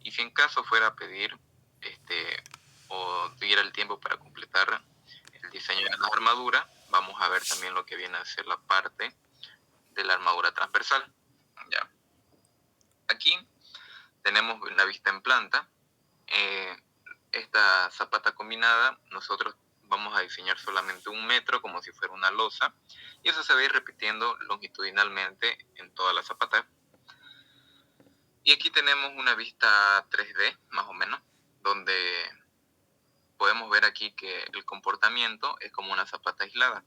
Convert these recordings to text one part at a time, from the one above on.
Y si en caso fuera a pedir o tuviera el tiempo para completar el diseño de la armadura, vamos a ver también lo que viene a ser la parte de la armadura transversal. ¿Ya? Aquí tenemos la vista en planta. Esta zapata combinada nosotros vamos a diseñar solamente 1 metro como si fuera una losa, y eso se va a ir repitiendo longitudinalmente en toda la zapata. Y aquí tenemos una vista 3D más o menos, donde podemos ver aquí que el comportamiento es como una zapata aislada.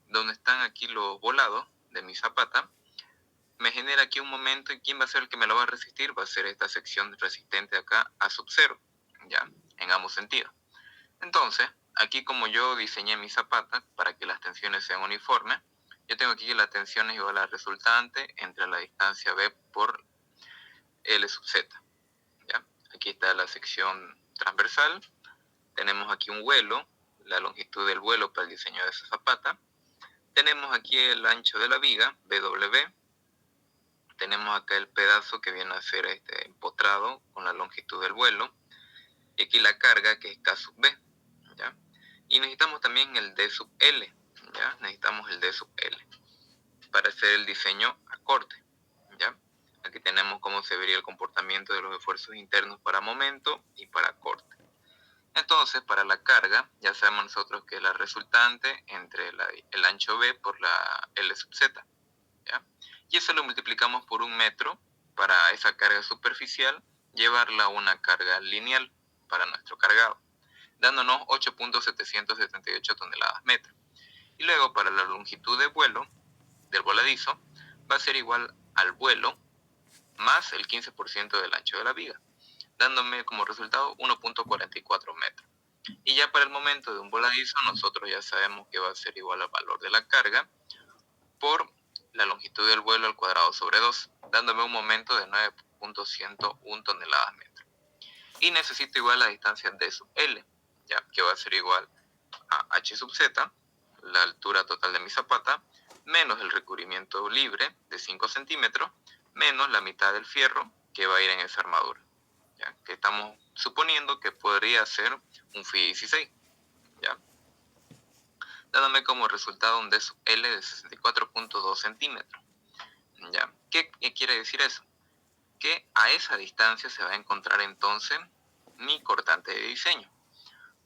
Donde están aquí los volados de mi zapata, me genera aquí un momento, y ¿quién va a ser el que me lo va a resistir? Va a ser esta sección resistente acá a sub cero, ¿ya? En ambos sentidos. Entonces, aquí como yo diseñé mi zapata para que las tensiones sean uniformes, yo tengo aquí que la tensión es igual a la resultante entre la distancia B por L sub Z, ¿ya? Aquí está la sección transversal, tenemos aquí un vuelo, la longitud del vuelo para el diseño de esa zapata, tenemos aquí el ancho de la viga, BW, tenemos acá el pedazo que viene a ser empotrado con la longitud del vuelo, y aquí la carga que es K sub B, ¿ya? Y necesitamos también el D sub L, ¿ya? Necesitamos el D sub L para hacer el diseño a corte, ¿ya? Aquí tenemos cómo se vería el comportamiento de los esfuerzos internos para momento y para corte. Entonces, para la carga, ya sabemos nosotros que es la resultante entre el ancho B por la L sub Z, ¿ya? Y eso lo multiplicamos por 1 metro para esa carga superficial, llevarla a una carga lineal para nuestro cargado, dándonos 8.778 toneladas metro. Y luego para la longitud de vuelo del voladizo va a ser igual al vuelo más el 15% del ancho de la viga, dándome como resultado 1.44 metros. Y ya para el momento de un voladizo nosotros ya sabemos que va a ser igual al valor de la carga por la longitud del vuelo al cuadrado sobre 2, dándome un momento de 9.101 toneladas metro. Y necesito igual la distancia D sub L, ya que va a ser igual a H sub Z, la altura total de mi zapata, menos el recubrimiento libre de 5 centímetros, menos la mitad del fierro que va a ir en esa armadura, ¿ya? Que estamos suponiendo que podría ser un Fi 16, ¿ya? Dándome como resultado un D sub L de 64.2 centímetros, ¿ya? ¿Qué quiere decir eso? Que a esa distancia se va a encontrar entonces mi cortante de diseño.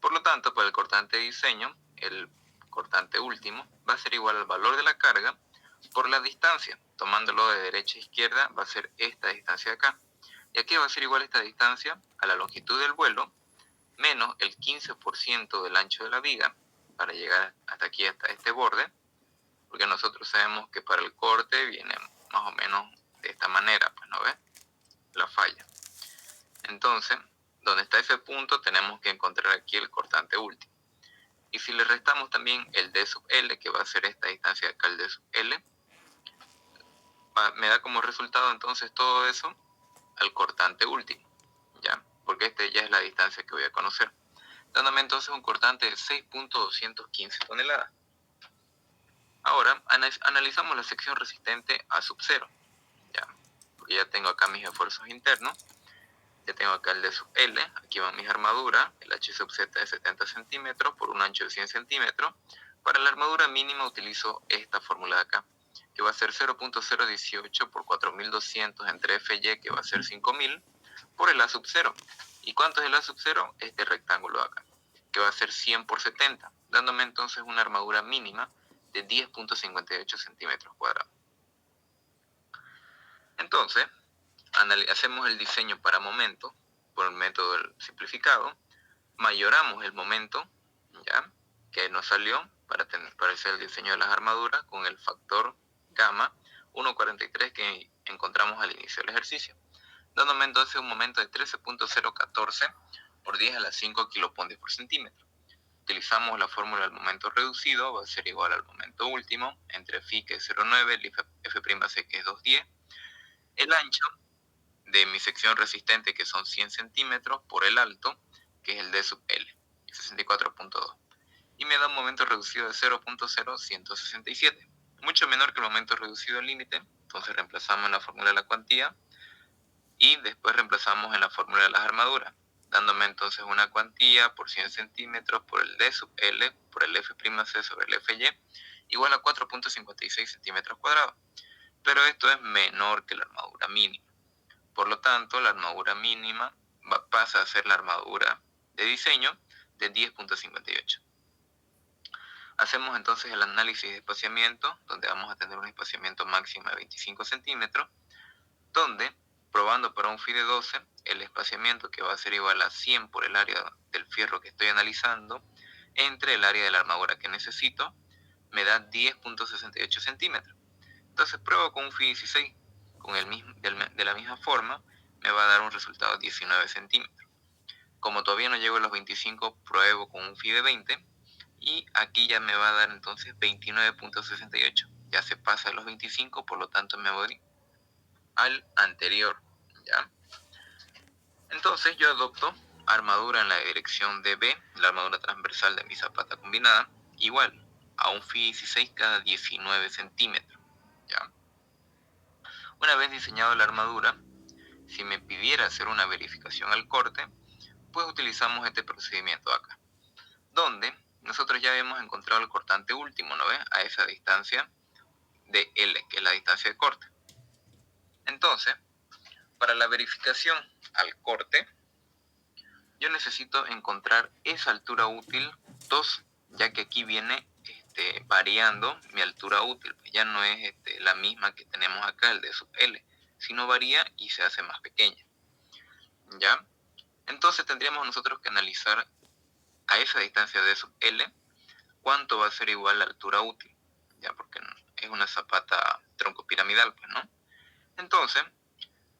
Por lo tanto, para el cortante de diseño, el cortante último va a ser igual al valor de la carga por la distancia. Tomándolo de derecha a izquierda, va a ser esta distancia de acá. Y aquí va a ser igual esta distancia a la longitud del vuelo menos el 15% del ancho de la viga para llegar hasta aquí, hasta este borde, porque nosotros sabemos que para el corte viene más o menos de esta manera, pues, ¿no ves? La falla. Entonces, donde está ese punto, tenemos que encontrar aquí el cortante último. Y si le restamos también el D sub L, que va a ser esta distancia de acá, el D sub L, me da como resultado entonces todo eso al cortante último, ¿ya? Porque ya es la distancia que voy a conocer, dándome entonces un cortante de 6.215 toneladas. Ahora, analizamos la sección resistente a sub 0, ¿ya? Porque ya tengo acá mis esfuerzos internos, ya tengo acá el D sub L, aquí van mis armaduras, el H sub Z de 70 centímetros por un ancho de 100 centímetros. Para la armadura mínima utilizo esta fórmula de acá, que va a ser 0.018 por 4200 entre FY, que va a ser 5000, por el A sub 0. ¿Y cuánto es el A sub 0? Este rectángulo de acá, que va a ser 100 por 70, dándome entonces una armadura mínima de 10.58 centímetros cuadrados. Entonces, hacemos el diseño para momento por el método simplificado, mayoramos el momento, ¿ya?, que nos salió para hacer el diseño de las armaduras con el factor gamma 1.43 que encontramos al inicio del ejercicio, dándome entonces un momento de 13.014 por 10 a la 5 kilopondios por centímetro. Utilizamos la fórmula del momento reducido, va a ser igual al momento último, entre phi, que es 0.9, el F'C, que es 2.10, el ancho de mi sección resistente, que son 100 centímetros, por el alto, que es el D sub L, 64.2. Y me da un momento reducido de 0.0167, mucho menor que el momento reducido al límite. Entonces reemplazamos la fórmula de la cuantía y después reemplazamos en la fórmula de las armaduras, dándome entonces una cuantía por 100 centímetros por el D sub L por el F'C sobre el Fy igual a 4.56 centímetros cuadrados. Pero esto es menor que la armadura mínima. Por lo tanto, la armadura mínima pasa a ser la armadura de diseño de 10.58. Hacemos entonces el análisis de espaciamiento, donde vamos a tener un espaciamiento máximo de 25 centímetros, donde, probando para un Phi de 12, el espaciamiento que va a ser igual a 100 por el área del fierro que estoy analizando, entre el área de la armadura que necesito, me da 10.68 centímetros. Entonces pruebo con un Phi 16, de la misma forma, me va a dar un resultado de 19 centímetros. Como todavía no llego a los 25, pruebo con un Phi de 20, y aquí ya me va a dar entonces 29.68. Ya se pasa a los 25, por lo tanto me voy al anterior, ¿ya? Entonces yo adopto armadura en la dirección de B, la armadura transversal de mi zapata combinada, igual a un Phi 16 cada 19 centímetros, ¿ya? Una vez diseñado la armadura, si me pidiera hacer una verificación al corte, pues utilizamos este procedimiento acá, donde nosotros ya habíamos encontrado el cortante último, ¿no ves? A esa distancia de L, que es la distancia de corte. Entonces, para la verificación al corte, yo necesito encontrar esa altura útil 2, ya que aquí viene variando mi altura útil, pues ya no es la misma que tenemos acá, el de sub L, sino varía y se hace más pequeña, ¿ya? Entonces tendríamos nosotros que analizar a esa distancia de sub L, cuánto va a ser igual la altura útil, ya, porque es una zapata troncopiramidal, pues, ¿no? Entonces,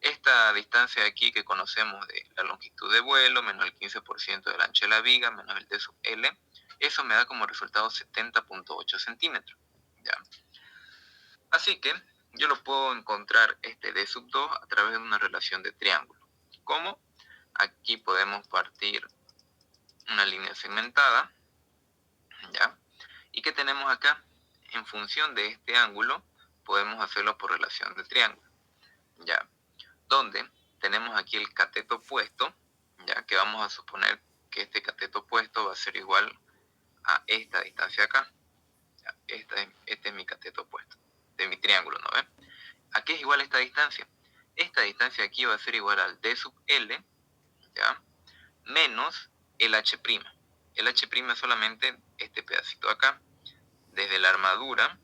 esta distancia de aquí que conocemos de la longitud de vuelo, menos el 15% del ancho de la viga, menos el D sub L, eso me da como resultado 70.8 centímetros, ¿ya? Así que yo lo puedo encontrar este D sub 2 a través de una relación de triángulo. ¿Cómo? Aquí podemos partir una línea segmentada, ¿ya? ¿Y qué tenemos acá? En función de este ángulo, podemos hacerlo por relación de triángulo, ¿ya? Donde tenemos aquí el cateto opuesto, ya que vamos a suponer que este cateto opuesto va a ser igual a esta distancia acá. Ya, este es mi cateto opuesto de mi triángulo, ¿no ven? ¿A qué es igual esta distancia? Esta distancia aquí va a ser igual al D sub L, ¿ya? Menos el H'. El H' es solamente este pedacito de acá. Desde la armadura,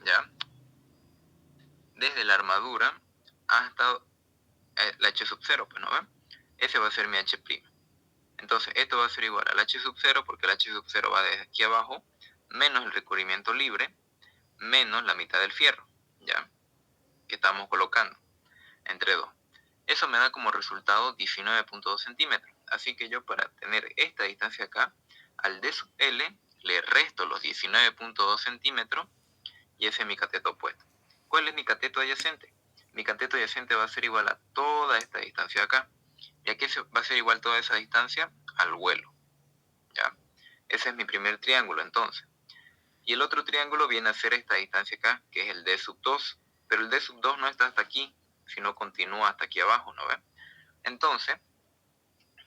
¿ya? Desde la armadura hasta la H sub 0, pues, ¿no ven? Ese va a ser mi H'. Entonces, esto va a ser igual al H sub 0, porque el H sub 0 va desde aquí abajo, menos el recubrimiento libre, menos la mitad del fierro, ¿ya? Que estamos colocando, entre 2. Eso me da como resultado 19.2 centímetros. Así que yo, para tener esta distancia acá, al D sub L le resto los 19.2 centímetros, y ese es mi cateto opuesto. ¿Cuál es mi cateto adyacente? Mi cateto adyacente va a ser igual a toda esta distancia acá. ¿Y a qué va a ser igual toda esa distancia? Al vuelo, ¿ya? Ese es mi primer triángulo, entonces. Y el otro triángulo viene a ser esta distancia acá, que es el D sub 2. Pero el D sub 2 no está hasta aquí, sino continúa hasta aquí abajo, ¿no ven? Entonces,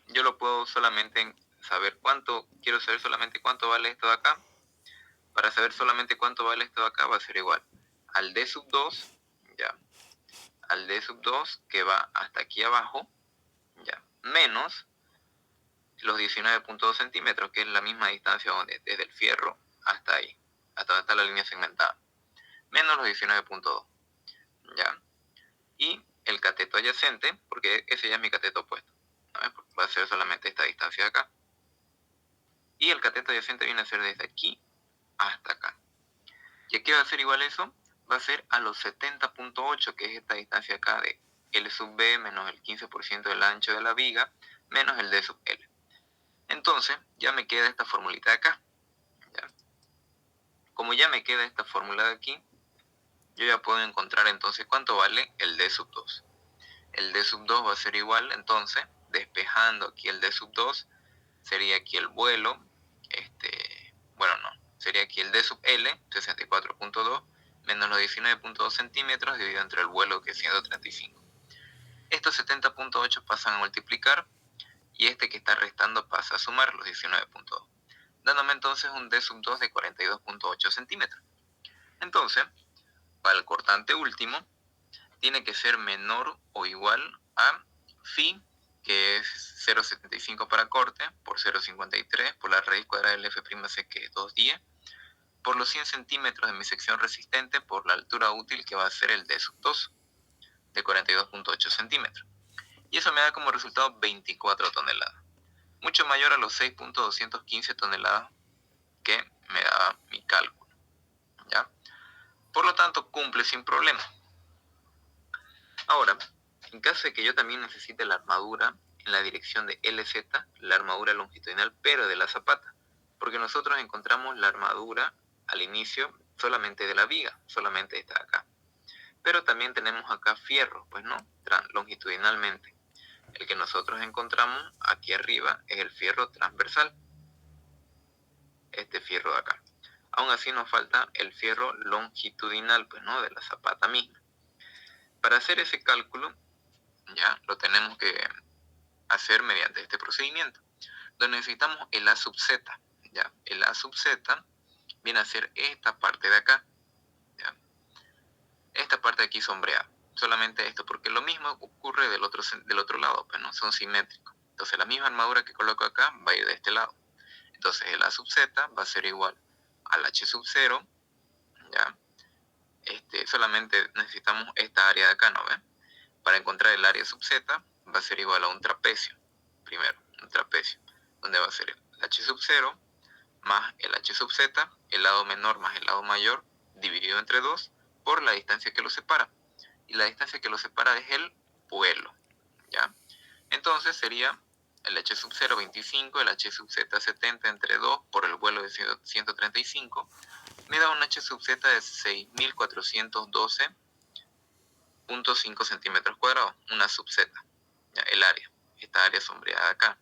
yo lo puedo solamente saber quiero saber solamente cuánto vale esto de acá. Para saber solamente cuánto vale esto de acá va a ser igual al D sub 2, ¿ya? Al D sub 2 que va hasta aquí abajo, ¿ya? Menos los 19.2 centímetros, que es la misma distancia desde el fierro hasta ahí, hasta donde está la línea segmentada, menos los 19.2, ¿ya? Y el cateto adyacente, porque ese ya es mi cateto opuesto, ¿no? Va a ser solamente esta distancia de acá. Y el cateto adyacente viene a ser desde aquí hasta acá. ¿Y a qué va a ser igual eso? Va a ser a los 70.8, que es esta distancia acá de L sub B menos el 15% del ancho de la viga, menos el D sub L. Entonces, ya me queda esta formulita de acá, ¿ya? Como ya me queda esta fórmula de aquí, yo ya puedo encontrar entonces cuánto vale el D sub 2. El D sub 2 va a ser igual, entonces, despejando aquí el D sub 2, sería aquí el vuelo, sería aquí el D sub L, 64.2, menos los 19.2 centímetros dividido entre el vuelo, que es 135. Estos 70.8 pasan a multiplicar y este que está restando pasa a sumar los 19.2, dándome entonces un D sub 2 de 42.8 centímetros. Entonces, para el cortante último, tiene que ser menor o igual a phi, que es 0,75 para corte, por 0,53, por la raíz cuadrada del F'C, que es 2,10, por los 100 centímetros de mi sección resistente, por la altura útil, que va a ser el D sub 2, de 42.8 centímetros. Y eso me da como resultado 24 toneladas, mucho mayor a los 6.215 toneladas que me daba mi cálculo, ¿ya? Por lo tanto, cumple sin problema. Ahora, en caso de que yo también necesite la armadura en la dirección de LZ, la armadura longitudinal, pero de la zapata, porque nosotros encontramos la armadura al inicio solamente de la viga, solamente esta de acá. Pero también tenemos acá fierro, pues no, longitudinalmente. El que nosotros encontramos aquí arriba es el fierro transversal, este fierro de acá. Aún así nos falta el fierro longitudinal, pues no, de la zapata misma. Para hacer ese cálculo, ya lo tenemos que hacer mediante este procedimiento, donde necesitamos el A sub Z, ¿ya? El A sub Z viene a ser esta parte de acá, ¿ya? Esta parte de aquí sombreada, solamente esto, porque lo mismo ocurre del otro lado, pues, ¿no? Son simétricos. Entonces la misma armadura que coloco acá va a ir de este lado. Entonces el A sub Z va a ser igual al H sub 0, ¿ya? Solamente necesitamos esta área de acá, ¿no ven? Para encontrar el área sub Z va a ser igual a un trapecio, primero, un trapecio, donde va a ser el H sub 0 más el H sub Z, el lado menor más el lado mayor, dividido entre 2, por la distancia que lo separa. Y la distancia que lo separa es el vuelo, ¿ya? Entonces sería el H sub 0, 25, el H sub Z, 70 entre 2, por el vuelo de 135, me da un H sub Z de 6.412.5 centímetros cuadrados, una sub Z, ¿ya? El área, esta área sombreada acá.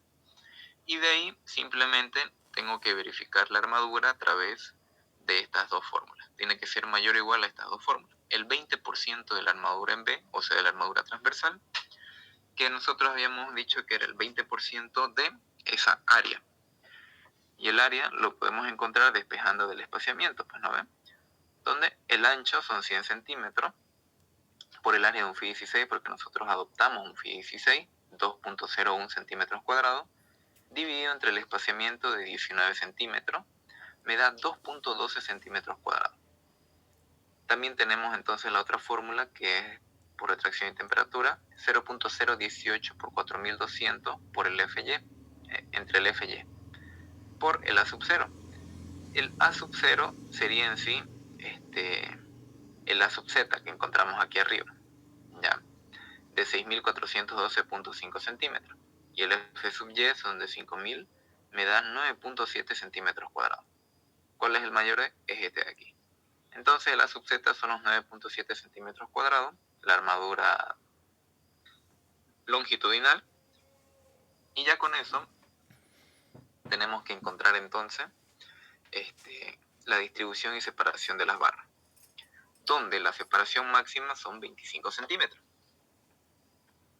Y de ahí simplemente tengo que verificar la armadura a través de estas dos fórmulas. Tiene que ser mayor o igual a estas dos fórmulas. El 20% de la armadura en B, o sea, de la armadura transversal, que nosotros habíamos dicho que era el 20% de esa área. Y el área lo podemos encontrar despejando del espaciamiento, pues no ven, donde el ancho son 100 centímetros por el área de un phi 16, porque nosotros adoptamos un phi 16, 2.01 centímetros cuadrados, dividido entre el espaciamiento de 19 centímetros, me da 2.12 centímetros cuadrados. También tenemos entonces la otra fórmula, que es por retracción y temperatura, 0.018 por 4200 por el FY, entre el FY, por el A sub 0. El A sub 0 sería en sí el A sub Z que encontramos aquí arriba, ¿ya? De 6.412.5 centímetros. Y el F sub Y son de 5.000, me da 9.7 centímetros cuadrados. ¿Cuál es el mayor? Es este de aquí. Entonces el A sub Z son los 9.7 centímetros cuadrados, la armadura longitudinal, y ya con eso tenemos que encontrar entonces la distribución y separación de las barras, donde la separación máxima son 25 centímetros.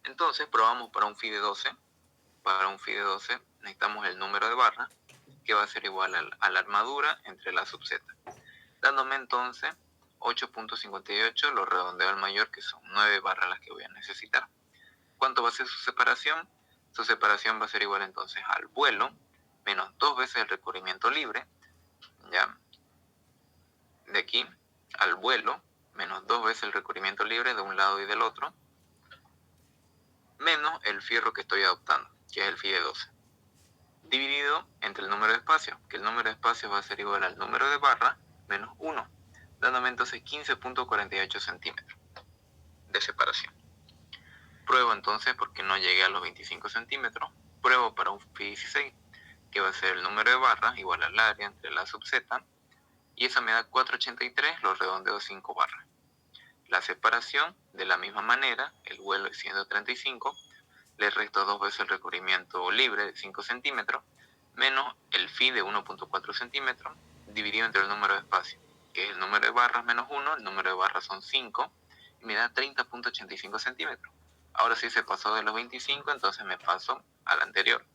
Entonces probamos para un phi de 12. Para un phi de 12 necesitamos el número de barras, que va a ser igual a la armadura entre la sub Z, dándome entonces 8.58, lo redondeo al mayor, que son 9 barras las que voy a necesitar. ¿Cuánto va a ser su separación? Su separación va a ser igual entonces al vuelo menos 2 veces el recorrimiento libre, ¿ya? De aquí al vuelo menos 2 veces el recorrimiento libre de un lado y del otro, menos el fierro que estoy adoptando, que es el phi de 12, dividido entre el número de espacios, que el número de espacios va a ser igual al número de barras menos 1, dándome entonces 15.48 centímetros de separación. Pruebo entonces porque no llegué a los 25 centímetros, pruebo para un phi 16, que va a ser el número de barras igual al área entre la sub Z, y eso me da 483, lo redondeo a 5 barras. La separación, de la misma manera, el vuelo es 135, le resto 2 veces el recorrimiento libre de 5 centímetros, menos el phi de 1.4 centímetros, dividido entre el número de espacios, que es el número de barras menos 1, el número de barras son 5, y me da 30.85 centímetros. Ahora sí se pasó de los 25, entonces me paso al anterior.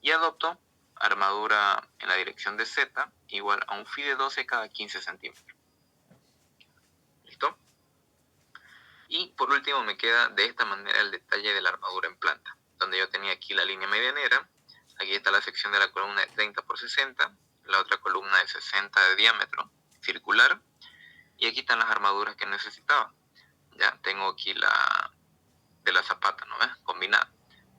Y adopto armadura en la dirección de Z igual a un phi de 12 cada 15 centímetros. ¿Listo? Y por último me queda de esta manera el detalle de la armadura en planta, donde yo tenía aquí la línea medianera, aquí está la sección de la columna de 30 por 60, la otra columna de 60 de diámetro, circular, y aquí están las armaduras que necesitaba. Ya tengo aquí la de la zapata, ¿no ves? Combinada.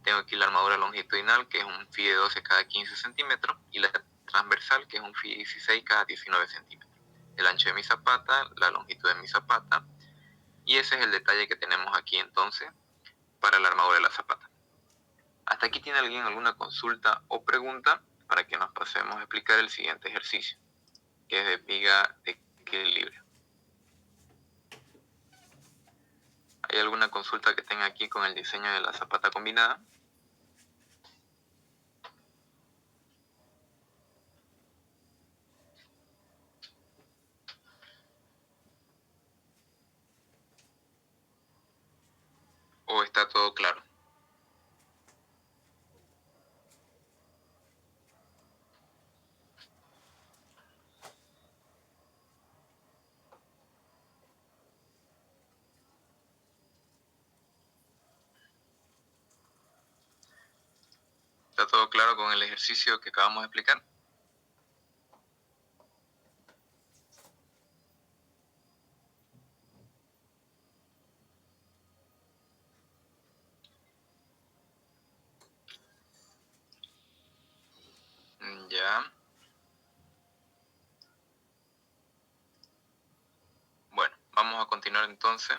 Tengo aquí la armadura longitudinal, que es un phi de 12 cada 15 centímetros, y la transversal, que es un phi de 16 cada 19 centímetros. El ancho de mi zapata, la longitud de mi zapata, y ese es el detalle que tenemos aquí entonces para la armadura de la zapata. ¿Hasta aquí tiene alguien alguna consulta o pregunta para que nos pasemos a explicar el siguiente ejercicio, que es de viga de equilibrio? ¿Hay alguna consulta que tenga aquí con el diseño de la zapata combinada? ¿O está todo claro? ¿Está todo claro con el ejercicio que acabamos de explicar? Ya. Bueno, vamos a continuar entonces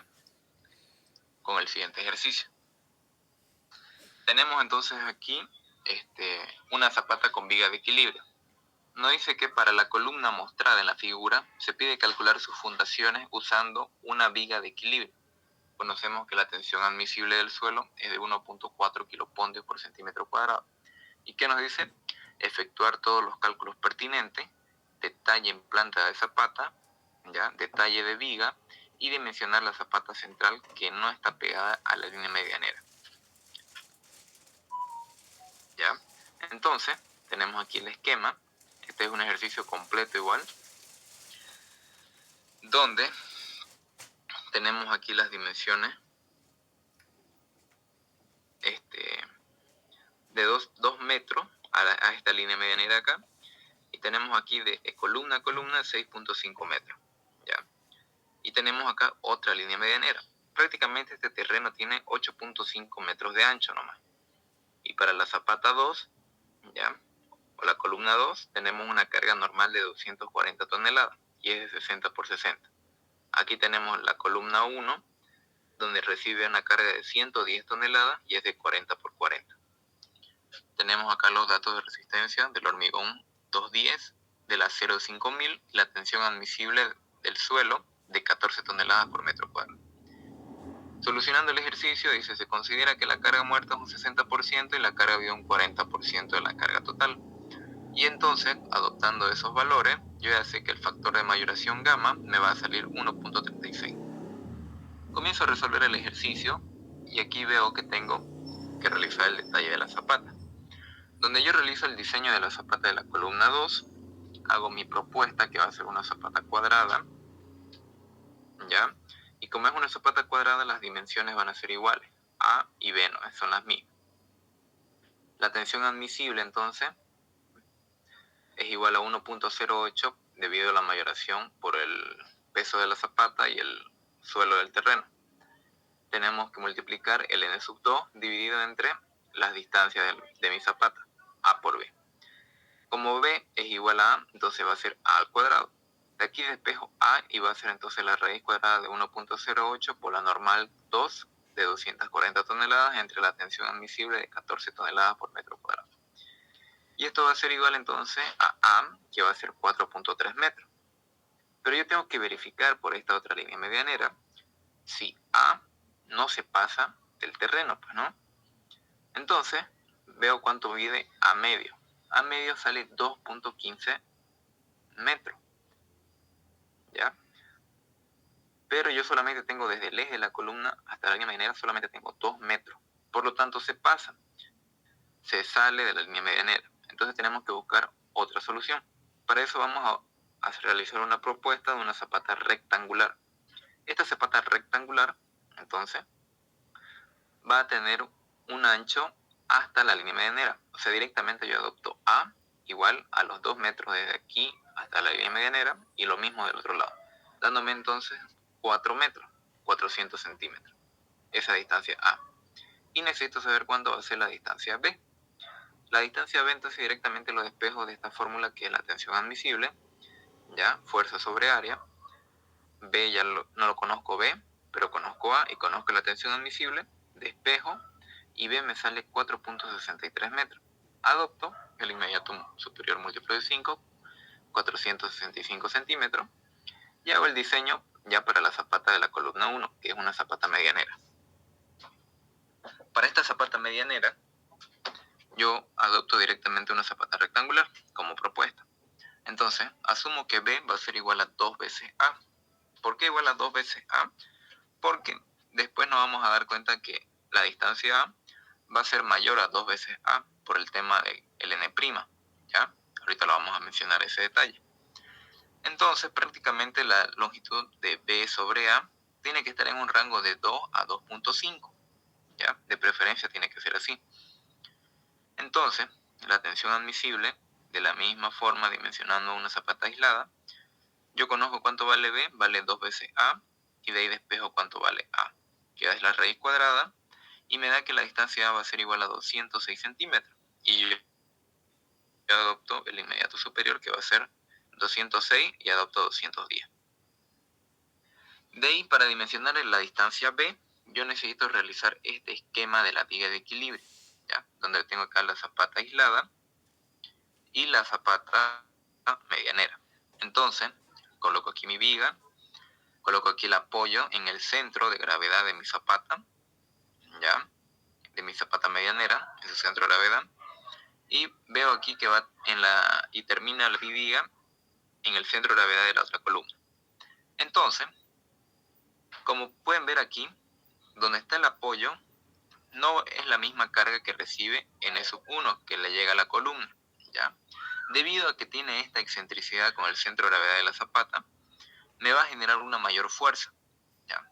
con el siguiente ejercicio. Tenemos entonces aquí una zapata con viga de equilibrio. Nos dice que para la columna mostrada en la figura se pide calcular sus fundaciones usando una viga de equilibrio. Conocemos que la tensión admisible del suelo es de 1.4 kilopontios por centímetro cuadrado. ¿Y qué nos dice? Efectuar todos los cálculos pertinentes, detalle en planta de zapata, ¿ya? Detalle de viga y dimensionar la zapata central que no está pegada a la línea medianera. ¿Ya? Entonces, tenemos aquí el esquema. Este es un ejercicio completo igual, donde tenemos aquí las dimensiones de 2 metros a esta línea medianera acá, y tenemos aquí de columna a columna 6.5 metros. ¿Ya? Y tenemos acá otra línea medianera. Prácticamente este terreno tiene 8.5 metros de ancho nomás. Y para la zapata 2, ¿ya? O la columna 2, tenemos una carga normal de 240 toneladas y es de 60 por 60. Aquí tenemos la columna 1, donde recibe una carga de 110 toneladas y es de 40 por 40. Tenemos acá los datos de resistencia del hormigón 210, del acero 5000 y la tensión admisible del suelo de 14 toneladas por metro cuadrado. Solucionando el ejercicio, dice, se considera que la carga muerta es un 60% y la carga viva un 40% de la carga total. Y entonces, adoptando esos valores, yo ya sé que el factor de mayoración gamma me va a salir 1.36. Comienzo a resolver el ejercicio y aquí veo que tengo que realizar el detalle de la zapata. Donde yo realizo el diseño de la zapata de la columna 2, hago mi propuesta que va a ser una zapata cuadrada, ¿ya? Y como es una zapata cuadrada, las dimensiones van a ser iguales, A y B, ¿no? Son las mismas. La tensión admisible, entonces, es igual a 1.08 debido a la mayoración por el peso de la zapata y el suelo del terreno. Tenemos que multiplicar el n sub 2 dividido entre las distancias de mi zapata, A por B. Como B es igual a A, entonces va a ser A al cuadrado. De aquí despejo A y va a ser entonces la raíz cuadrada de 1.08 por la normal 2 de 240 toneladas entre la tensión admisible de 14 toneladas por metro cuadrado. Y esto va a ser igual entonces a A, que va a ser 4.3 metros. Pero yo tengo que verificar por esta otra línea medianera si A no se pasa del terreno, pues, ¿no? Entonces, veo cuánto mide A medio. A medio sale 2.15 metros. ¿Ya? pero yo solamente tengo desde el eje de la columna hasta la línea medianera, solamente tengo 2 metros. Por lo tanto, se sale de la línea medianera. Entonces tenemos que buscar otra solución. Para eso vamos a realizar una propuesta de una zapata rectangular. Esta zapata rectangular, entonces, va a tener un ancho hasta la línea medianera. O sea, directamente yo adopto A igual a los 2 metros desde aquí hasta la línea medianera y lo mismo del otro lado, dándome entonces 4 metros, 400 centímetros. Esa distancia A. Y necesito saber cuánto va a ser la distancia B. La distancia B entonces directamente lo despejo de esta fórmula que es la tensión admisible, ya, fuerza sobre área. B ya no lo conozco B, pero conozco A y conozco la tensión admisible, despejo y B me sale 4.63 metros. Adopto el inmediato superior múltiplo de 5, 465 centímetros, y hago el diseño ya para la zapata de la columna 1, que es una zapata medianera. Para esta zapata medianera, yo adopto directamente una zapata rectangular como propuesta. Entonces, asumo que B va a ser igual a 2 veces A. ¿Por qué igual a 2 veces A? Porque después nos vamos a dar cuenta que la distancia A va a ser mayor a 2 veces A por el tema del N', ¿ya? Ahorita lo vamos a mencionar ese detalle. Entonces, prácticamente la longitud de B sobre A tiene que estar en un rango de 2 a 2.5, ¿ya? De preferencia tiene que ser así. Entonces, la tensión admisible, de la misma forma dimensionando una zapata aislada, yo conozco cuánto vale B, vale 2 veces A, y de ahí despejo cuánto vale A, que es la raíz cuadrada, y me da que la distancia A va a ser igual a 206 centímetros. Y yo adopto el inmediato superior, que va a ser 206, y adopto 210. De ahí, para dimensionar la distancia B, yo necesito realizar este esquema de la viga de equilibrio, ¿ya? Donde tengo acá la zapata aislada y la zapata medianera. Entonces, coloco aquí mi viga, coloco aquí el apoyo en el centro de gravedad de mi zapata, ¿ya? De mi zapata medianera, en su centro de gravedad, y veo aquí que va y termina la viga en el centro de gravedad de la otra columna. Entonces, como pueden ver aquí, donde está el apoyo, no es la misma carga que recibe en sub 1 que le llega a la columna, ¿ya? Debido a que tiene esta excentricidad con el centro de gravedad de la zapata, me va a generar una mayor fuerza, ¿ya?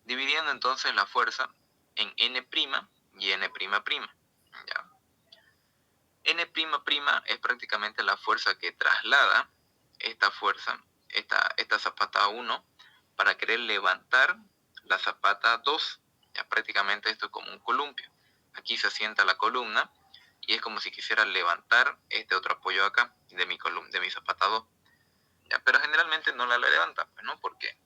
Dividiendo entonces la fuerza en N' y N'', ¿ya? N'' es prácticamente la fuerza que traslada esta fuerza, esta zapata 1, para querer levantar la zapata 2. Ya prácticamente esto es como un columpio. Aquí se asienta la columna y es como si quisiera levantar este otro apoyo acá de mi zapata 2. Ya, pero generalmente no la levanta, pues, ¿no? Porque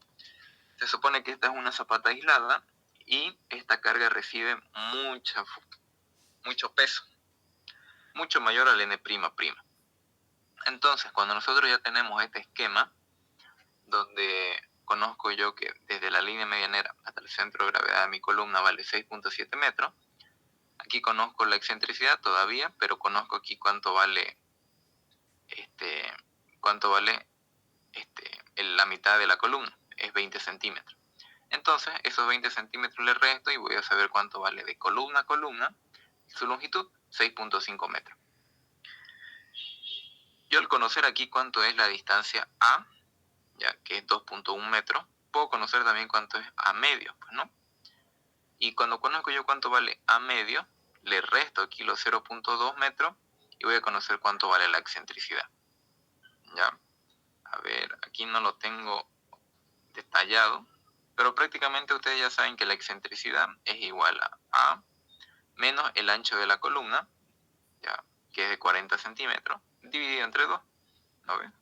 se supone que esta es una zapata aislada y esta carga recibe mucho peso, mucho mayor al N''. Entonces, cuando nosotros ya tenemos este esquema, donde conozco yo que desde la línea medianera hasta el centro de gravedad de mi columna vale 6.7 metros, aquí conozco la excentricidad todavía, pero conozco aquí cuánto vale la mitad de la columna, es 20 centímetros. Entonces, esos 20 centímetros le resto y voy a saber cuánto vale de columna a columna, su longitud, 6.5 metros. Yo al conocer aquí cuánto es la distancia A, ya que es 2.1 metros, puedo conocer también cuánto es A medio, pues, ¿no? Y cuando conozco yo cuánto vale A medio, le resto aquí los 0.2 metros y voy a conocer cuánto vale la excentricidad. ¿Ya? A ver, aquí no lo tengo detallado, pero prácticamente ustedes ya saben que la excentricidad es igual a menos el ancho de la columna, ya, que es de 40 centímetros, dividido entre 2. ¿No ven?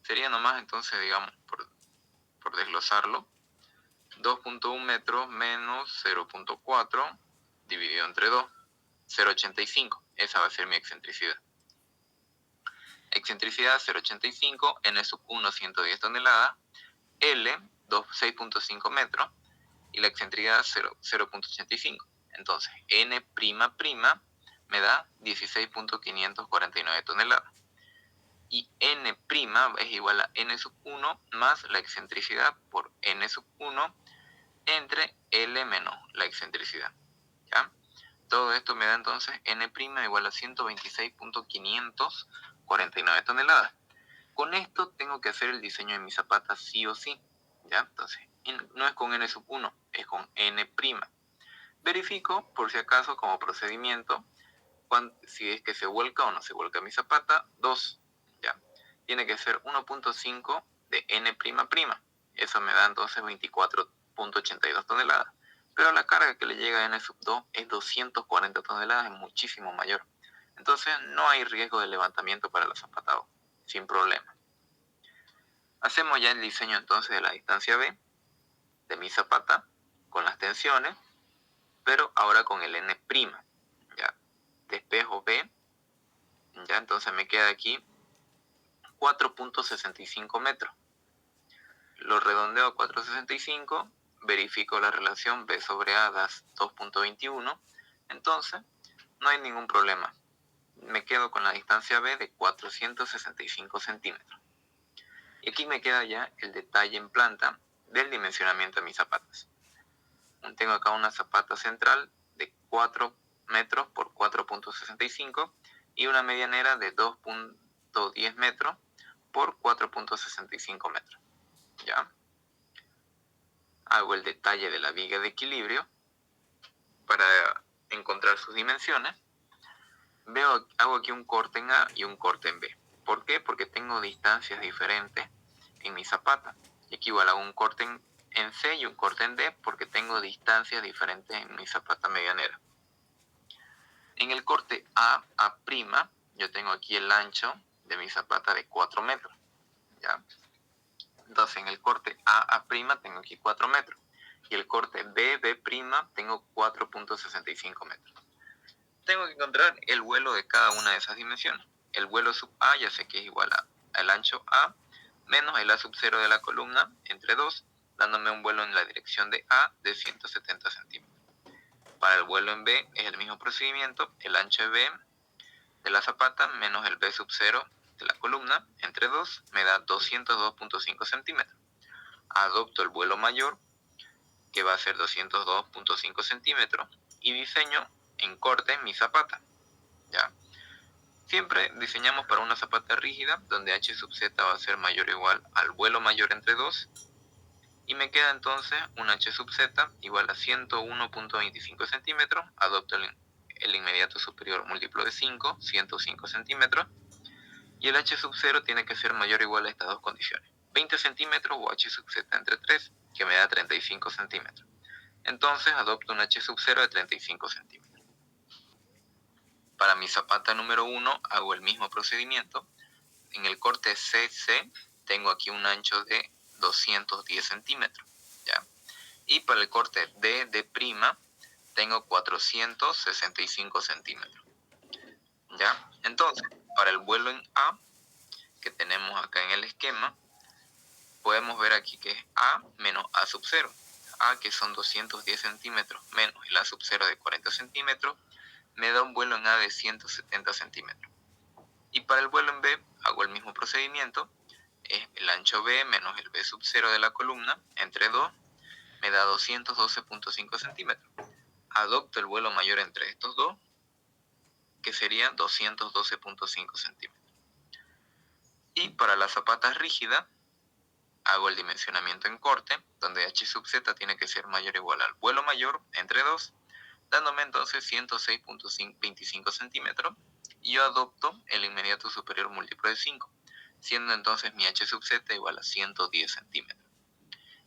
Sería nomás entonces, digamos, por desglosarlo, 2.1 metros menos 0.4 dividido entre 2, 0.85. Esa va a ser mi excentricidad. Excentricidad 0.85, N sub 1 110 toneladas, L 6.5 metros y la excentricidad 0.85. Entonces, N'' me da 16.549 toneladas. y n' es igual a n sub 1 más la excentricidad por n sub 1 entre L menos la excentricidad, ¿ya? Todo esto me da entonces n' igual a 126.549 toneladas. Con esto tengo que hacer el diseño de mi zapata sí o sí, ¿ya? Entonces, no es con n sub 1, es con n'. Verifico, por si acaso, como procedimiento, si es que se vuelca o no se vuelca mi zapata. 2, ¿ya? Tiene que ser 1.5 de n''. Eso me da entonces 24.82 toneladas. Pero la carga que le llega a n sub 2 es 240 toneladas, es muchísimo mayor. Entonces no hay riesgo de levantamiento para el zapatado, sin problema. Hacemos ya el diseño entonces de la distancia B de mi zapata con las tensiones, pero ahora con el n', ¿ya? Despejo B, ¿ya? Entonces me queda aquí 4.65 metros. Lo redondeo a 4.65, verifico la relación B sobre A da 2.21, entonces no hay ningún problema. Me quedo con la distancia B de 465 centímetros. Y aquí me queda ya el detalle en planta del dimensionamiento de mis zapatas. Tengo acá una zapata central de 4 metros por 4.65 y una medianera de 2.10 metros por 4.65 metros. ¿Ya? Hago el detalle de la viga de equilibrio para encontrar sus dimensiones. Hago aquí un corte en A y un corte en B. ¿Por qué? Porque tengo distancias diferentes en mi zapata. Y aquí igual hago un corte en C y un corte en D porque tengo distancias diferentes en mi zapata medianera. En el corte A, yo tengo aquí el ancho de mi zapata de 4 metros. ¿Ya? Entonces en el corte A', tengo aquí 4 metros. Y el corte B', tengo 4.65 metros. Tengo que encontrar el vuelo de cada una de esas dimensiones. El vuelo sub A ya sé que es igual al ancho A menos el A sub 0 de la columna entre 2, dándome un vuelo en la dirección de A de 170 centímetros. Para el vuelo en B es el mismo procedimiento, el ancho de B de la zapata menos el B sub 0 de la columna entre 2 me da 202.5 centímetros. Adopto el vuelo mayor, que va a ser 202.5 centímetros, y diseño en corte mi zapata. ¿Ya? Siempre diseñamos para una zapata rígida, donde h sub z va a ser mayor o igual al vuelo mayor entre 2, y me queda entonces un h sub z igual a 101.25 centímetros, adopto el inmediato superior múltiplo de 5, 105 centímetros, y el h sub 0 tiene que ser mayor o igual a estas dos condiciones, 20 centímetros o h sub z entre 3, que me da 35 centímetros. Entonces adopto un h sub 0 de 35 centímetros. Para mi zapata número 1 hago el mismo procedimiento. En el corte CC tengo aquí un ancho de 210 centímetros. ¿Ya? Y para el corte D' tengo 465 centímetros. ¿Ya? Entonces, para el vuelo en A, que tenemos acá en el esquema, podemos ver aquí que es A menos A sub 0. A, que son 210 centímetros, menos el A sub 0 de 40 centímetros, me da un vuelo en A de 170 centímetros. Y para el vuelo en B hago el mismo procedimiento, es el ancho B menos el B sub 0 de la columna entre 2, me da 212.5 centímetros. Adopto el vuelo mayor entre estos dos, que sería 212.5 centímetros. Y para la zapata rígida, hago el dimensionamiento en corte, donde h sub z tiene que ser mayor o igual al vuelo mayor entre 2, dándome entonces 106.25 centímetros, y yo adopto el inmediato superior múltiplo de 5, siendo entonces mi h sub z igual a 110 centímetros.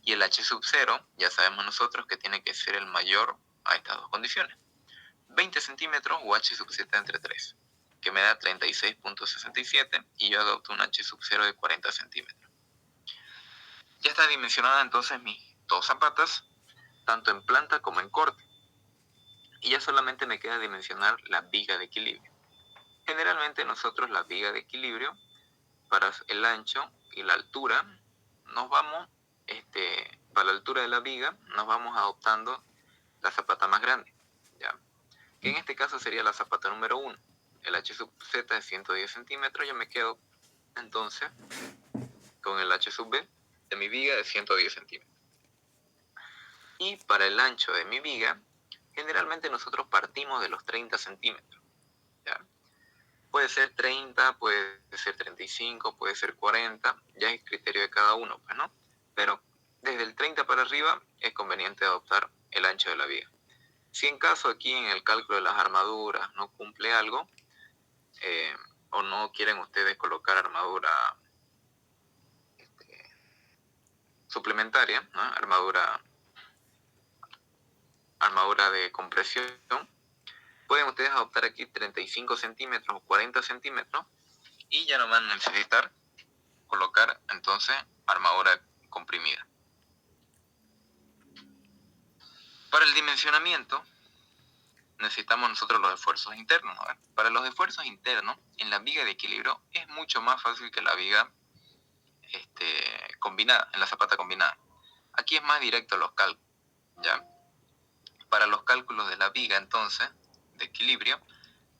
Y el h sub 0, ya sabemos nosotros que tiene que ser el mayor a estas dos condiciones, 20 centímetros o h sub z entre 3, que me da 36.67, y yo adopto un h sub 0 de 40 centímetros. Ya está dimensionada entonces mis dos zapatas, tanto en planta como en corte. Y ya solamente me queda dimensionar la viga de equilibrio. Generalmente nosotros la viga de equilibrio, para el ancho y la altura, nos vamos, para la altura de la viga, nos vamos adoptando la zapata más grande, ¿ya? Que en este caso sería la zapata número 1. El h sub z es 110 centímetros, yo me quedo entonces, con el H sub B de mi viga de 110 centímetros. Y para el ancho de mi viga, generalmente nosotros partimos de los 30 centímetros. ¿Ya? Puede ser 30, puede ser 35, puede ser 40, ya es criterio de cada uno, pues, ¿no? Pero desde el 30 para arriba es conveniente adoptar el ancho de la viga. Si en caso aquí en el cálculo de las armaduras no cumple algo, o no quieren ustedes colocar armadura suplementaria, ¿no? armadura de compresión, pueden ustedes adoptar aquí 35 centímetros o 40 centímetros y ya no van a necesitar colocar entonces armadura comprimida. Para el dimensionamiento necesitamos nosotros los esfuerzos internos. ¿No? Para los esfuerzos internos, en la viga de equilibrio es mucho más fácil que la viga combinada, en la zapata combinada. Aquí es más directo los cálculos, ¿ya? Para los cálculos de la viga, entonces, de equilibrio,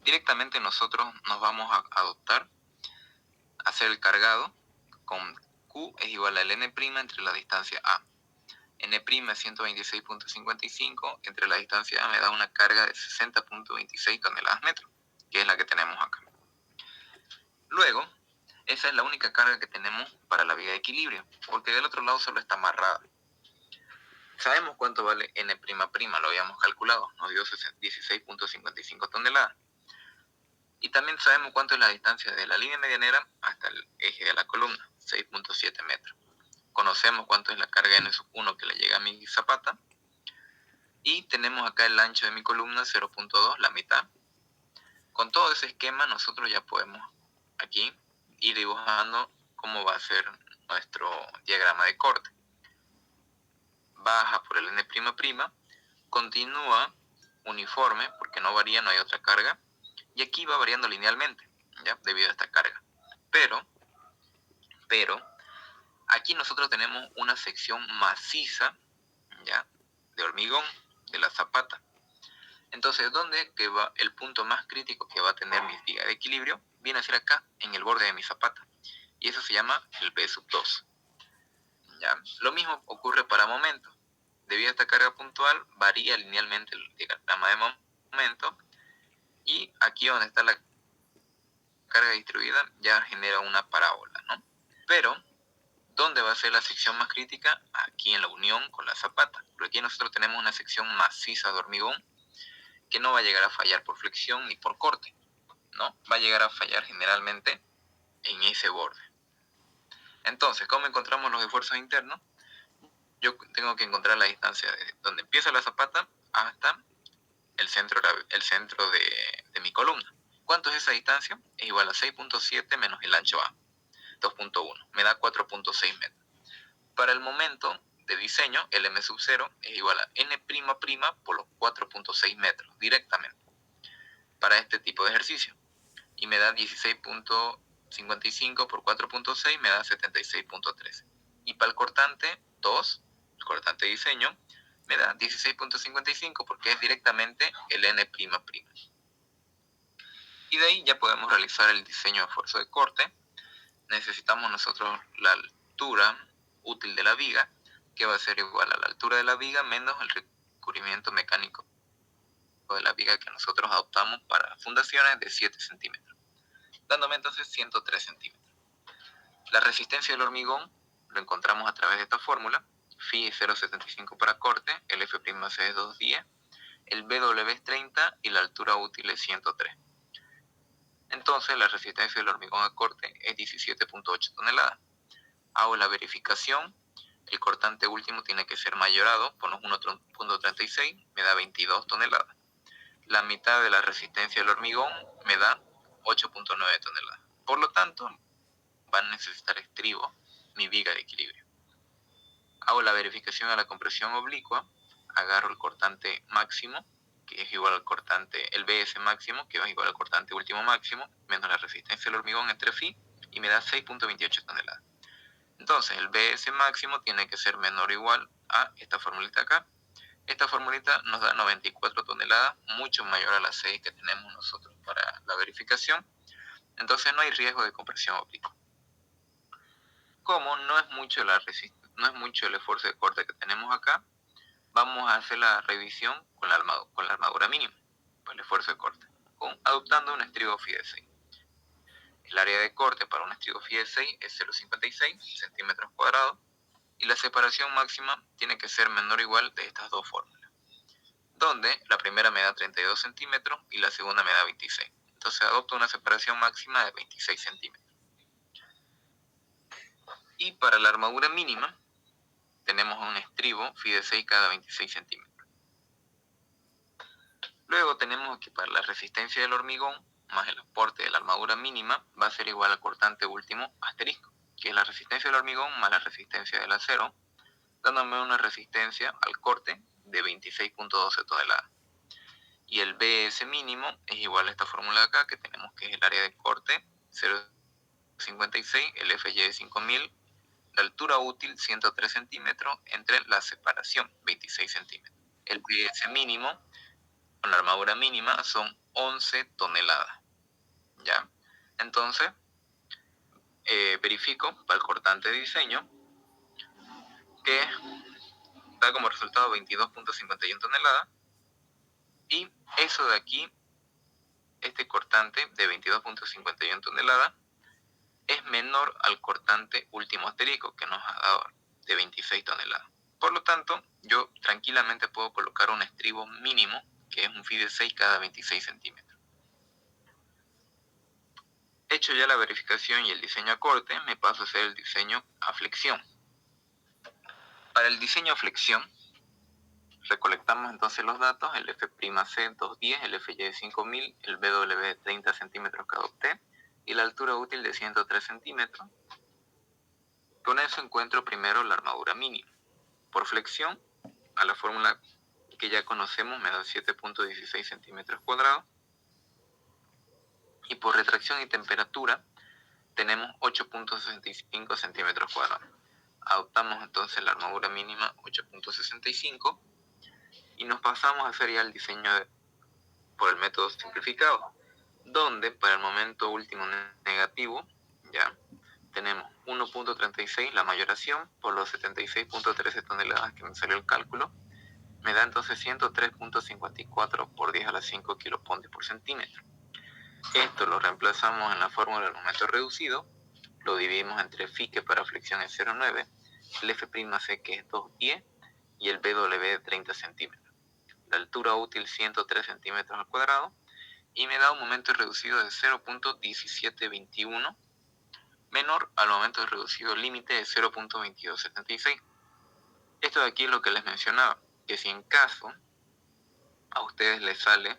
directamente nosotros nos vamos a adoptar, hacer el cargado con Q es igual al N' entre la distancia A. N' es 126.55, entre la distancia A me da una carga de 60.26 toneladas metro, que es la que tenemos acá. Luego, esa es la única carga que tenemos para la viga de equilibrio, porque del otro lado solo está amarrada. Sabemos cuánto vale N'', lo habíamos calculado, nos dio 16.55 toneladas. Y también sabemos cuánto es la distancia de la línea medianera hasta el eje de la columna, 6.7 metros. Conocemos cuánto es la carga N1 que le llega a mi zapata. Y tenemos acá el ancho de mi columna, 0.2, la mitad. Con todo ese esquema nosotros ya podemos aquí ir dibujando cómo va a ser nuestro diagrama de corte. Baja por el N'', continúa uniforme, porque no varía, no hay otra carga, y aquí va variando linealmente, ¿ya? Debido a esta carga. Pero, aquí nosotros tenemos una sección maciza, ¿ya? De hormigón, de la zapata. Entonces, ¿dónde que va el punto más crítico que va a tener mi viga de equilibrio? Viene a ser acá, en el borde de mi zapata. Y eso se llama el B sub 2. ¿Ya? Lo mismo ocurre para momento. Debido a esta carga puntual, varía linealmente el diagrama de momento. Y aquí donde está la carga distribuida, ya genera una parábola, ¿no? Pero, ¿dónde va a ser la sección más crítica? Aquí en la unión con la zapata. Porque aquí nosotros tenemos una sección maciza de hormigón que no va a llegar a fallar por flexión ni por corte, ¿no? Va a llegar a fallar generalmente en ese borde. Entonces, ¿cómo encontramos los esfuerzos internos? Yo tengo que encontrar la distancia de donde empieza la zapata hasta el centro de mi columna. ¿Cuánto es esa distancia? Es igual a 6.7 menos el ancho A, 2.1. Me da 4.6 metros. Para el momento de diseño, el M sub 0 es igual a N' por los 4.6 metros, directamente, para este tipo de ejercicio. Y me da 16.55 por 4.6, me da 76.13. Y para el cortante 2, el cortante diseño, me da 16.55 porque es directamente el N''. Y de ahí ya podemos realizar el diseño de esfuerzo de corte. Necesitamos nosotros la altura útil de la viga, que va a ser igual a la altura de la viga menos el recubrimiento mecánico de la viga que nosotros adoptamos para fundaciones de 7 centímetros, dándome entonces 103 centímetros. La resistencia del hormigón lo encontramos a través de esta fórmula. Phi es 0.75 para corte, el F' es 210, el BW es 30 y la altura útil es 103. Entonces la resistencia del hormigón a corte es 17.8 toneladas. Hago la verificación, el cortante último tiene que ser mayorado por los 1.36, me da 22 toneladas. La mitad de la resistencia del hormigón me da 8.9 toneladas. Por lo tanto, va a necesitar estribo mi viga de equilibrio. Hago la verificación de la compresión oblicua, agarro el cortante máximo, que es igual al cortante, el BS máximo, que es igual al cortante último máximo, menos la resistencia del hormigón entre phi, y me da 6.28 toneladas. Entonces, el BS máximo tiene que ser menor o igual a esta formulita acá. Esta formulita nos da 94 toneladas, mucho mayor a las 6 que tenemos nosotros para la verificación. Entonces, no hay riesgo de compresión oblicua. Como no es mucho no es mucho el esfuerzo de corte que tenemos acá, vamos a hacer la revisión con la armadura mínima, por el esfuerzo de corte, adoptando un estribo FIDE 6. El área de corte para un estribo FIDE 6 es 0,56 centímetros cuadrados y la separación máxima tiene que ser menor o igual de estas dos fórmulas, donde la primera me da 32 centímetros y la segunda me da 26. Entonces adopto una separación máxima de 26 centímetros. Y para la armadura mínima tenemos un estribo FIDE 6 cada 26 centímetros. Luego tenemos que para la resistencia del hormigón más el aporte de la armadura mínima va a ser igual al cortante último asterisco, que es la resistencia del hormigón más la resistencia del acero, dándome una resistencia al corte de 26.12 toneladas. Y el BS mínimo es igual a esta fórmula de acá, que tenemos que es el área de corte 0,56, el FY de 5000, la altura útil 103 centímetros entre la separación 26 centímetros. El BS mínimo con la armadura mínima son 11 toneladas. ¿Ya? Entonces, verifico para el cortante de diseño que da como resultado 22.51 toneladas y eso de aquí, este cortante de 22.51 toneladas es menor al cortante último asterisco que nos ha dado de 26 toneladas. Por lo tanto, yo tranquilamente puedo colocar un estribo mínimo que es un FIDE 6 cada 26 centímetros. Hecho ya la verificación y el diseño a corte, me paso a hacer el diseño a flexión. Para el diseño a flexión, recolectamos entonces los datos, el F'C 210, el FY de 5000, el BW de 30 centímetros que adopté y la altura útil de 103 centímetros. Con eso encuentro primero la armadura mínima. Por flexión, a la fórmula que ya conocemos me da 7.16 centímetros cuadrados. Y por retracción y temperatura tenemos 8.65 centímetros cuadrados. Adoptamos entonces la armadura mínima 8.65 y nos pasamos a hacer ya el diseño por el método simplificado, donde para el momento último negativo ya tenemos 1.36 la mayoración por los 76.13 toneladas que me salió el cálculo, me da entonces 103.54 por 10 a la 5 kilopontios por centímetro. Esto lo reemplazamos en la fórmula del momento reducido, lo dividimos entre Φ que para flexión es 0,9, el F'C que es 2,10 y el BW de 30 centímetros. La altura útil 103 centímetros al cuadrado y me da un momento reducido de 0.1721 menor al momento reducido límite de 0.2276. Esto de aquí es lo que les mencionaba, que si en caso a ustedes les sale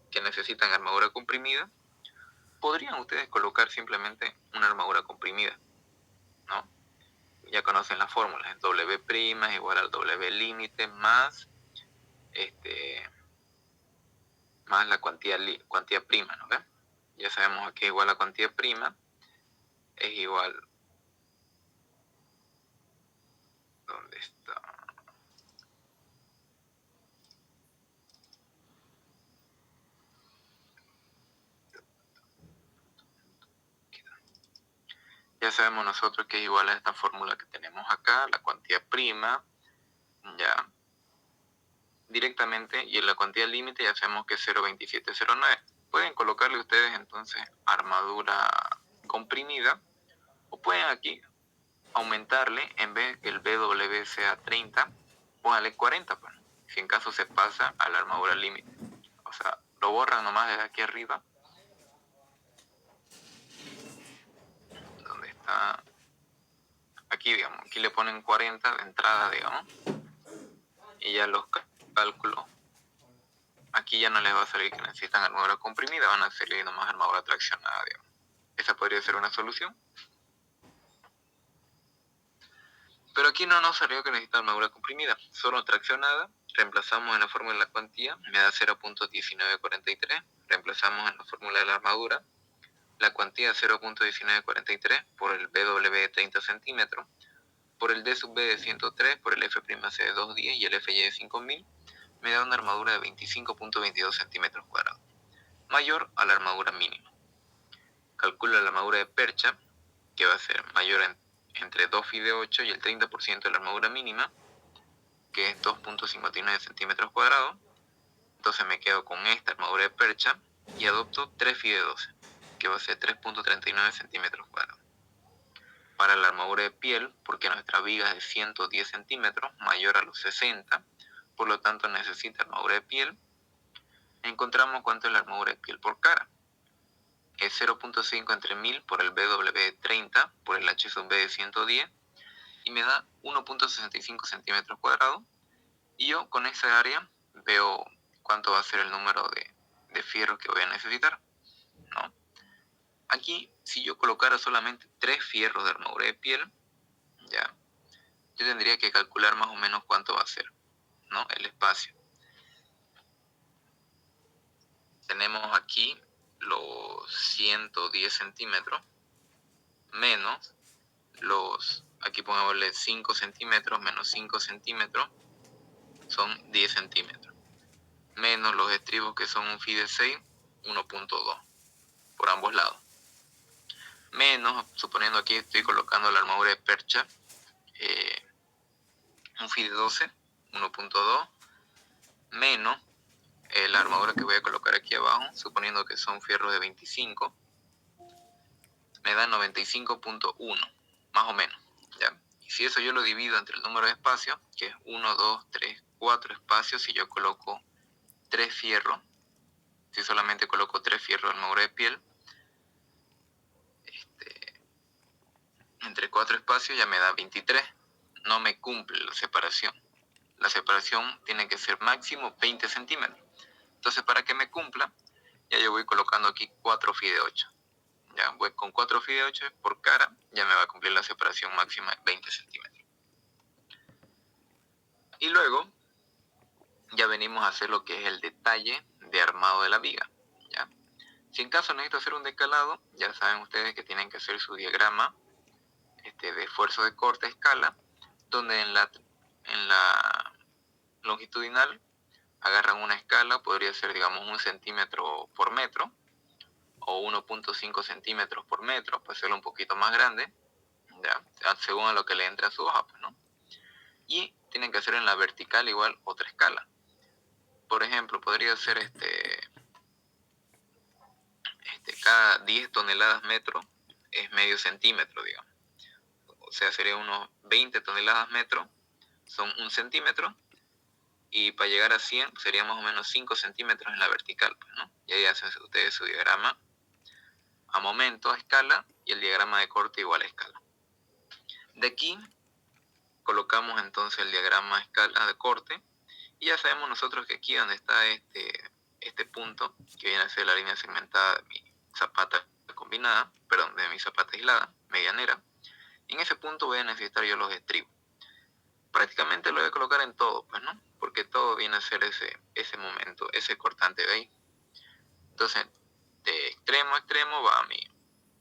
que necesitan armadura comprimida, podrían ustedes colocar simplemente una armadura comprimida, ¿no? Ya conocen las fórmulas, el W' es igual al W límite más más la cuantía prima, ¿no ven? Ya sabemos que igual la cuantía prima es igual, ¿dónde está? Ya sabemos nosotros que es igual a esta fórmula que tenemos acá, la cuantía prima, ya directamente, y en la cuantía límite ya sabemos que es 0.2709. Pueden colocarle ustedes entonces armadura comprimida, o pueden aquí aumentarle, en vez que el BW sea 30, póngale 40, pues, si en caso se pasa a la armadura límite. O sea, lo borran nomás desde aquí arriba, donde está, aquí digamos, aquí le ponen 40 de entrada, digamos, y ya los cálculos, aquí ya no les va a salir que necesitan armadura comprimida, van a salir nomás armadura traccionada, digamos. Esa podría ser una solución. Pero aquí no nos salió que necesita armadura comprimida, solo traccionada. Reemplazamos en la fórmula de la cuantía, me da 0.1943. Reemplazamos en la fórmula de la armadura, la cuantía 0.1943 por el BW de 30 centímetros, por el D sub B de 103, por el F'C de 210 y el FY de 5000, me da una armadura de 25.22 centímetros cuadrados, mayor a la armadura mínima. Calculo la armadura de percha, que va a ser mayor entre 2 phi de 8 y el 30% de la armadura mínima, que es 2.59 centímetros cuadrados. Entonces me quedo con esta armadura de percha y adopto 3 phi de 12, que va a ser 3.39 centímetros cuadrados. Para la armadura de piel, porque nuestra viga es de 110 centímetros, mayor a los 60, por lo tanto necesita armadura de piel, encontramos cuánto es la armadura de piel por cara. Es 0.5 entre 1000 por el BW de 30 por el H sub B de 110 y me da 1.65 centímetros cuadrados. Y yo con esa área veo cuánto va a ser el número de fierros que voy a necesitar, ¿no? Aquí, si yo colocara solamente 3 fierros de armadura de piel, ya, yo tendría que calcular más o menos cuánto va a ser, ¿no? El espacio. Tenemos aquí los 110 centímetros menos aquí pongámosle 5 centímetros menos 5 centímetros, son 10 centímetros. Menos los estribos que son un phi de 6, 1.2 por ambos lados. Menos, suponiendo aquí estoy colocando la armadura de percha, un phi de 12, 1.2, menos la armadura que voy a colocar aquí abajo, suponiendo que son fierros de 25, me da 95.1, más o menos, ¿ya? Y si eso yo lo divido entre el número de espacios, que es 1, 2, 3, 4 espacios, si yo coloco 3 fierros, si solamente coloco 3 fierros de armadura de piel, entre 4 espacios ya me da 23. No me cumple la separación. La separación tiene que ser máximo 20 centímetros. Entonces, para que me cumpla, ya yo voy colocando aquí 4 phi de 8. Ya voy con 4 phi de 8 por cara, ya me va a cumplir la separación máxima de 20 centímetros. Y luego, ya venimos a hacer lo que es el detalle de armado de la viga, ¿ya? Si en caso necesito hacer un decalado, ya saben ustedes que tienen que hacer su diagrama de esfuerzo de corte a escala, donde en la longitudinal agarran una escala, podría ser digamos 1 centímetro por metro o 1.5 centímetros por metro, puede ser un poquito más grande, ¿ya? Según a lo que le entre a su hoja, pues, ¿no? Y tienen que hacer en la vertical igual otra escala. Por ejemplo, podría ser cada 10 toneladas metro es medio centímetro, digamos. O sea, sería unos 20 toneladas metro, son 1 centímetro, y para llegar a 100 sería más o menos 5 centímetros en la vertical, pues, ¿no? Y ahí hacen ustedes su diagrama a momento, a escala, y el diagrama de corte igual a escala. De aquí colocamos entonces el diagrama a escala de corte, y ya sabemos nosotros que aquí donde está este punto, que viene a ser la línea segmentada de mi zapata combinada, perdón, de mi zapata aislada, medianera, en ese punto voy a necesitar yo los estribos. Prácticamente lo voy a colocar en todo, pues, ¿no? Porque todo viene a ser ese momento, ese cortante de ahí. Entonces, de extremo a extremo va mi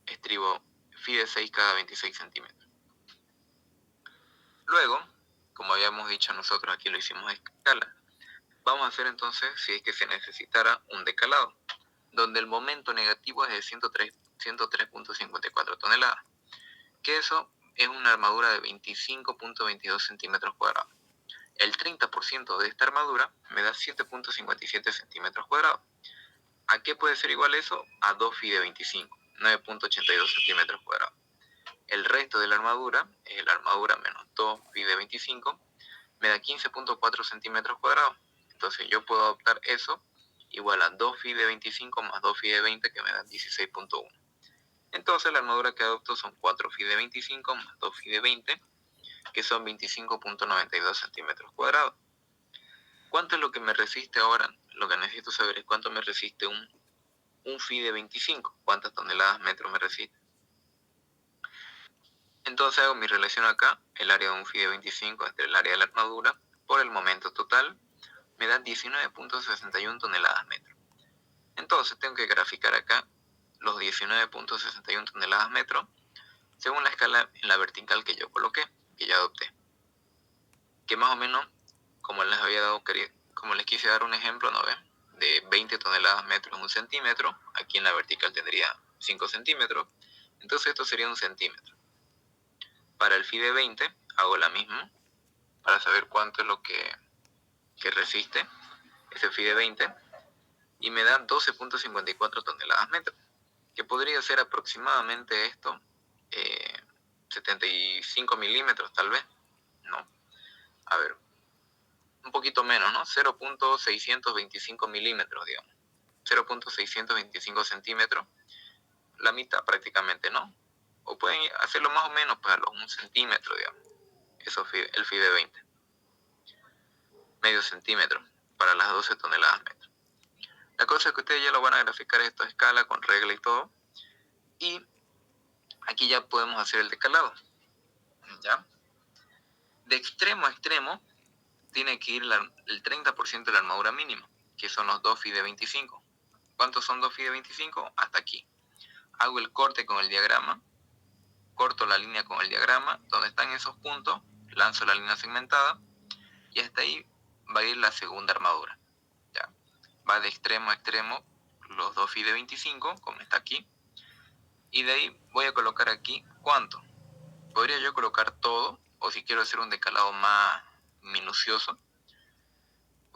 estribo phi de 6 cada 26 centímetros. Luego, como habíamos dicho nosotros, aquí lo hicimos a escala. Vamos a hacer entonces, si es que se necesitara, un decalado, donde el momento negativo es de 103.54 toneladas, que eso es una armadura de 25.22 centímetros cuadrados. El 30% de esta armadura me da 7.57 centímetros cuadrados. ¿A qué puede ser igual eso? A 2 phi de 25, 9.82 centímetros cuadrados. El resto de la armadura es la armadura menos 2 phi de 25, me da 15.4 centímetros cuadrados. Entonces yo puedo adoptar eso igual a 2 phi de 25 más 2 phi de 20, que me da 16.1. Entonces la armadura que adopto son 4 phi de 25 más 2 phi de 20, que son 25.92 centímetros cuadrados. ¿Cuánto es lo que me resiste ahora? Lo que necesito saber es cuánto me resiste un phi de 25, cuántas toneladas metro me resiste. Entonces hago mi relación acá, el área de un phi de 25 entre el área de la armadura por el momento total, me da 19.61 toneladas metro. Entonces tengo que graficar acá los 19.61 toneladas metro según la escala en la vertical que yo coloqué, que ya adopté. Que más o menos, como les quise dar un ejemplo, ¿no ven? De 20 toneladas metro en un centímetro, aquí en la vertical tendría 5 centímetros, Entonces esto sería 1 centímetro. Para el FIDE 20 hago la misma para saber cuánto es lo que resiste ese FIDE 20 y me da 12.54 toneladas metro, que podría ser aproximadamente esto, 75 milímetros tal vez, ¿no? A ver, un poquito menos, ¿no? 0.625 milímetros, digamos. 0.625 centímetros, la mitad prácticamente, ¿no? O pueden hacerlo más o menos para los 1 centímetro, digamos. Eso es el FIDE 20. Medio centímetro para las 12 toneladas metro. La cosa es que ustedes ya lo van a graficar esto a escala, con regla y todo. Y aquí ya podemos hacer el decalado, ¿ya? De extremo a extremo tiene que ir el 30% de la armadura mínima, que son los 2 FIDE 25. ¿Cuántos son 2 FIDE 25? Hasta aquí. Hago el corte con el diagrama, corto la línea con el diagrama, donde están esos puntos, lanzo la línea segmentada y hasta ahí va a ir la segunda armadura. ¿Ya? Va de extremo a extremo los 2 FIDE 25, como está aquí, y de ahí voy a colocar aquí ¿cuánto? Podría yo colocar todo, o si quiero hacer un decalado más minucioso,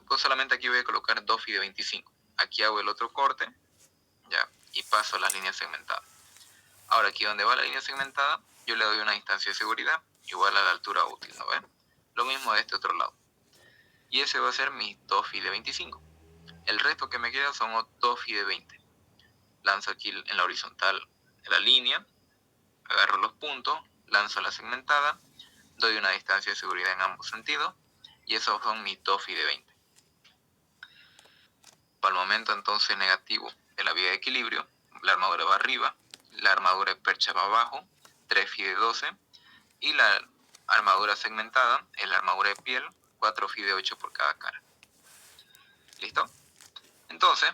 pues solamente aquí voy a colocar 2 FIDE 25. Aquí hago el otro corte, ya, y paso a las líneas segmentadas. Ahora aquí donde va la línea segmentada, yo le doy una distancia de seguridad igual a la altura útil, ¿no ven? Lo mismo de este otro lado. Y ese va a ser mis 2 FIDE 25. El resto que me queda son 2 FIDE 20. Lanzo aquí en la horizontal la línea, agarro los puntos, lanzo la segmentada, doy una distancia de seguridad en ambos sentidos, y esos son mis 2 FIDE 20. Para el momento entonces negativo de la vía de equilibrio, la armadura va arriba, la armadura de percha va abajo, 3 FIDE 12, y la armadura segmentada es la armadura de piel, 4 FIDE 8 por cada cara. ¿Listo? Entonces,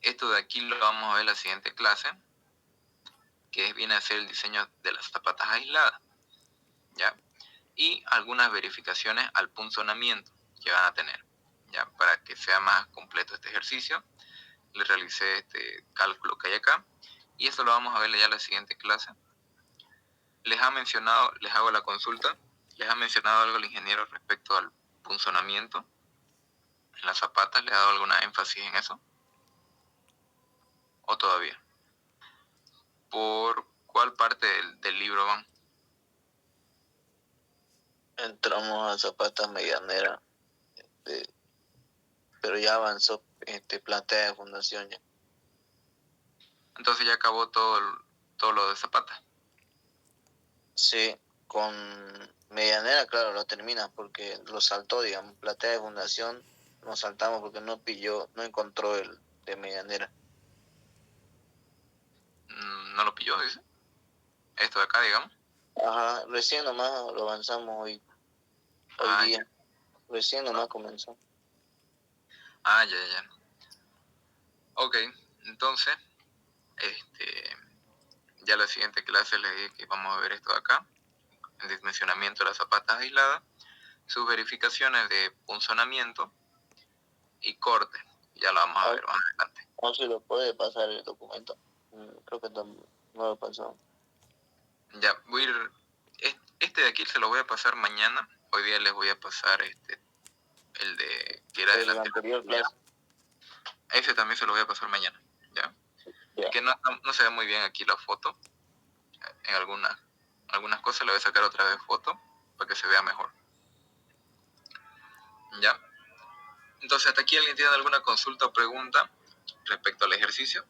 esto de aquí lo vamos a ver en la siguiente clase, que viene a ser el diseño de las zapatas aisladas, ¿ya? Y algunas verificaciones al punzonamiento que van a tener, ¿ya? Para que sea más completo este ejercicio, les realicé este cálculo que hay acá, y esto lo vamos a ver ya en la siguiente clase. Les hago la consulta, les ha mencionado algo el ingeniero respecto al punzonamiento en las zapatas, ¿le ha dado alguna énfasis en eso? ¿O todavía? ¿Por cuál parte del libro van? Entramos a zapatas medianeras, pero ya avanzó plantea de fundación ya. Entonces ya acabó todo lo de zapatas. Sí, con medianera, claro, lo termina porque lo saltó, digamos. Platea de fundación nos saltamos porque no encontró el de medianera. ¿No lo pilló, dice? Esto de acá, digamos. Ajá, recién nomás lo avanzamos hoy día. Ya. Recién nomás comenzó. Ya. Ok, entonces, ya la siguiente clase les dije que vamos a ver esto de acá, el dimensionamiento de las zapatas aisladas, sus verificaciones de punzonamiento y corte. Ya lo vamos a ver más adelante. No se lo puede pasar el documento. Creo que no lo pasó. Ya, voy a ir, este de aquí se lo voy a pasar mañana. Hoy día les voy a pasar el de que era de la anterior clase. Ese también se lo voy a pasar mañana, ¿ya? Yeah. Que no se ve muy bien aquí la foto. En algunas cosas le voy a sacar otra vez foto para que se vea mejor. ¿Ya? Entonces, ¿hasta aquí alguien tiene alguna consulta o pregunta respecto al ejercicio?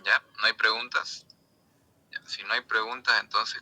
¿Ya? ¿No hay preguntas? Ya. Si no hay preguntas, entonces